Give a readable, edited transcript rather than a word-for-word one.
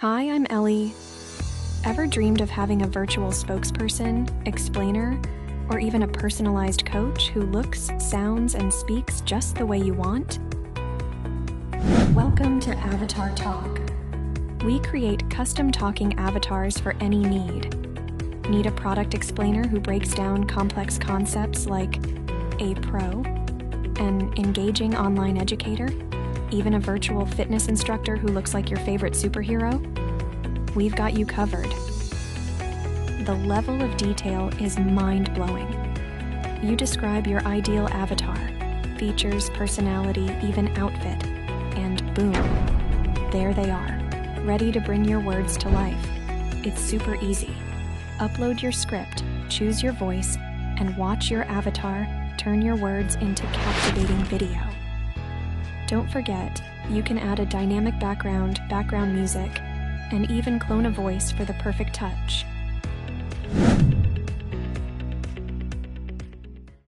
Hi, I'm Ellie. Ever dreamed of having a virtual spokesperson, explainer, or even a personalized coach who looks, sounds, and speaks just the way you want? Welcome to Avatar Talk. We create custom talking avatars for any need. Need a product explainer who breaks down complex concepts like a pro, an engaging online educator, even a virtual fitness instructor who looks like your favorite superhero? We've got you covered. The level of detail is mind-blowing. You describe your ideal avatar, features, personality, even outfit, and boom, there they are, ready to bring your words to life. It's super easy. Upload your script, choose your voice, and watch your avatar turn your words into captivating video. Don't forget, you can add a dynamic background music, and even clone a voice for the perfect touch.